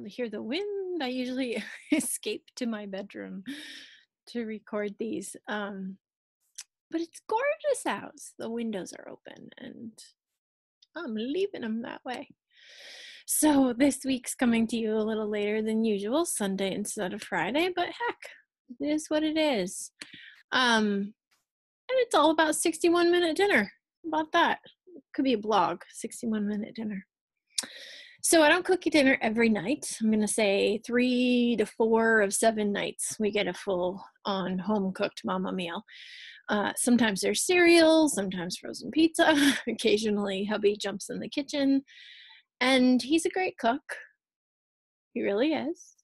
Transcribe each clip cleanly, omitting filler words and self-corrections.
able to hear the wind. I usually escape to my bedroom to record these. But it's gorgeous out. The windows are open and I'm leaving them that way. So this week's coming to you a little later than usual, Sunday instead of Friday, but heck, it is what it is. And it's all about 61-minute dinner. How about that? Could be a blog, 61-minute dinner. So I don't cook dinner every night. I'm going to say 3 to 4 of 7 nights we get a full on home cooked mama meal. Sometimes there's cereal, sometimes frozen pizza. Occasionally hubby jumps in the kitchen and he's a great cook. He really is.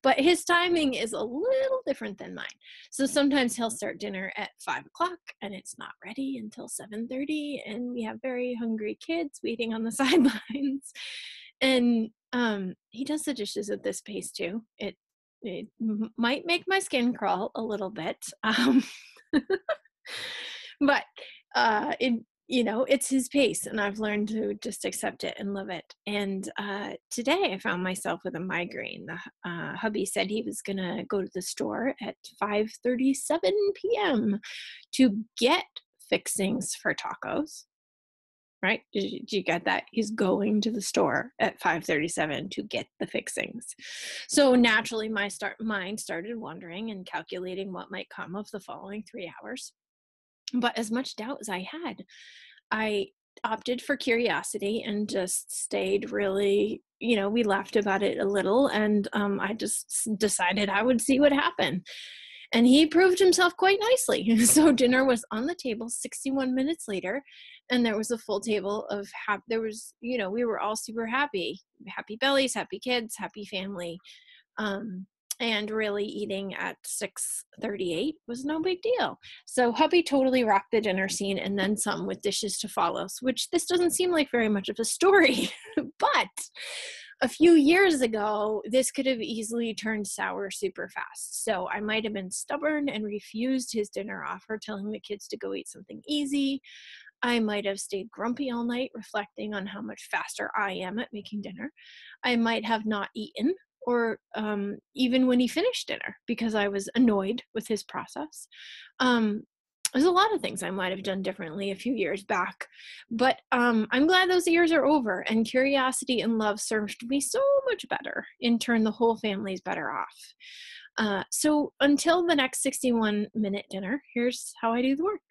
But his timing is a little different than mine. So sometimes he'll start dinner at 5 o'clock and it's not ready until 7:30. And we have very hungry kids waiting on the sidelines. And he does the dishes at this pace too. It might make my skin crawl a little bit. But it's his pace, and I've learned to just accept it and love it. And today I found myself with a migraine. The hubby said he was going to go to the store at 5:37 p.m. to get fixings for tacos. Right? Did you get that? He's going to the store at 5:37 to get the fixings. So naturally, my mind started wondering and calculating what might come of the following 3 hours. But as much doubt as I had, I opted for curiosity and just stayed really, we laughed about it a little, and I just decided I would see what happened. And he proved himself quite nicely. So dinner was on the table 61 minutes later, and there was a full table of we were all super happy. Happy bellies, happy kids, happy family. And really eating at 6:38 was no big deal. So hubby totally rocked the dinner scene and then some with dishes to follow, which this doesn't seem like very much of a story. But a few years ago, this could have easily turned sour super fast. So I might have been stubborn and refused his dinner offer, telling the kids to go eat something easy. I might have stayed grumpy all night, reflecting on how much faster I am at making dinner. I might have not eaten, or even when he finished dinner, because I was annoyed with his process. There's a lot of things I might have done differently a few years back, but I'm glad those years are over, and curiosity and love served me so much better. In turn, the whole family's better off. So until the next 61-minute dinner, here's how I do the work.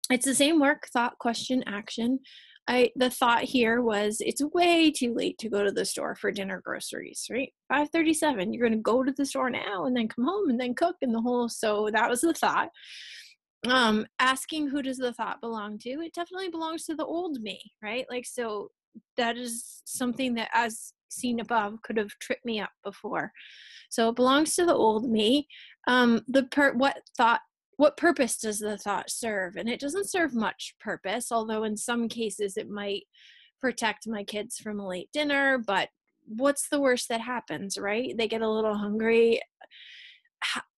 It's the same work: thought, question, action. The thought here was, it's way too late to go to the store for dinner groceries, right? 5:37, you're going to go to the store now and then come home and then cook and so that was the thought. Asking, who does the thought belong to? It definitely belongs to the old me, right? So that is something that, as seen above, could have tripped me up before. So it belongs to the old me. What purpose does the thought serve? And it doesn't serve much purpose, although in some cases it might protect my kids from a late dinner. But what's the worst that happens, right? They get a little hungry.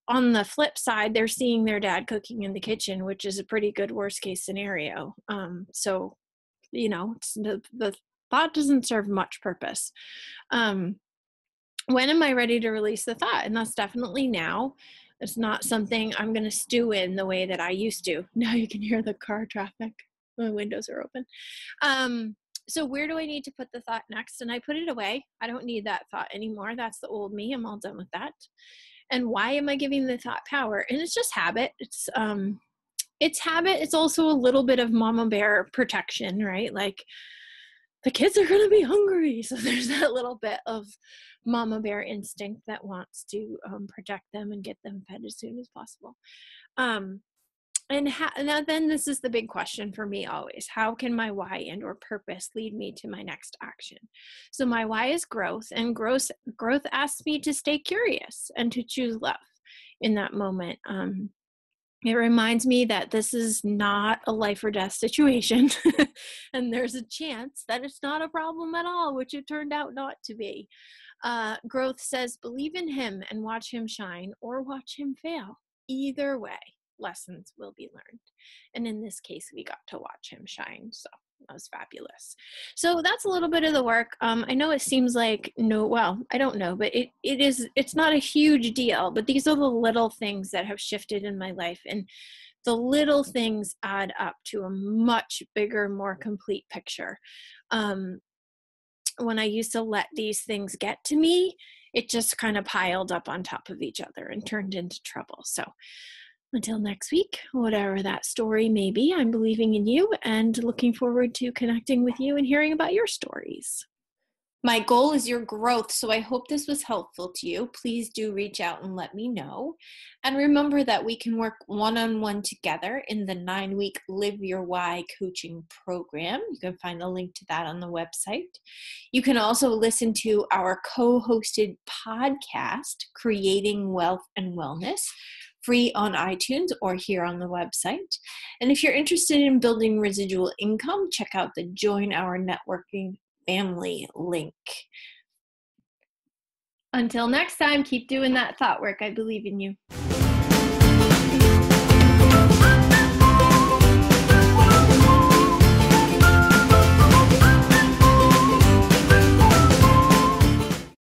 On the flip side, they're seeing their dad cooking in the kitchen, which is a pretty good worst case scenario. So the thought doesn't serve much purpose. When am I ready to release the thought? And that's definitely now. It's not something I'm going to stew in the way that I used to. Now you can hear the car traffic. My windows are open. So where do I need to put the thought next? And I put it away. I don't need that thought anymore. That's the old me. I'm all done with that. And why am I giving the thought power? And it's just habit. It's habit. It's also a little bit of mama bear protection, right? Like, the kids are going to be hungry. So there's that little bit of mama bear instinct that wants to protect them and get them fed as soon as possible. Now then, this is the big question for me always: how can my why and or purpose lead me to my next action? So my why is growth, and growth asks me to stay curious and to choose love in that moment. It reminds me that this is not a life or death situation, and there's a chance that it's not a problem at all, which it turned out not to be. Growth says, believe in him and watch him shine, or watch him fail. Either way, lessons will be learned. And in this case, we got to watch him shine. So That was fabulous. So that's a little bit of the work. I know it seems like no, well, I don't know, but it's not a huge deal, but these are the little things that have shifted in my life. And the little things add up to a much bigger, more complete picture. Um, when I used to let these things get to me, it just kind of piled up on top of each other and turned into trouble. So until next week, whatever that story may be, I'm believing in you and looking forward to connecting with you and hearing about your stories. My goal is your growth, so I hope this was helpful to you. Please do reach out and let me know. And remember that we can work one-on-one together in the 9-week Live Your Why coaching program. You can find the link to that on the website. You can also listen to our co-hosted podcast, Creating Wealth and Wellness, free on iTunes or here on the website. And if you're interested in building residual income, check out the Join Our Networking Family link. Until next time, keep doing that thought work. I believe in you.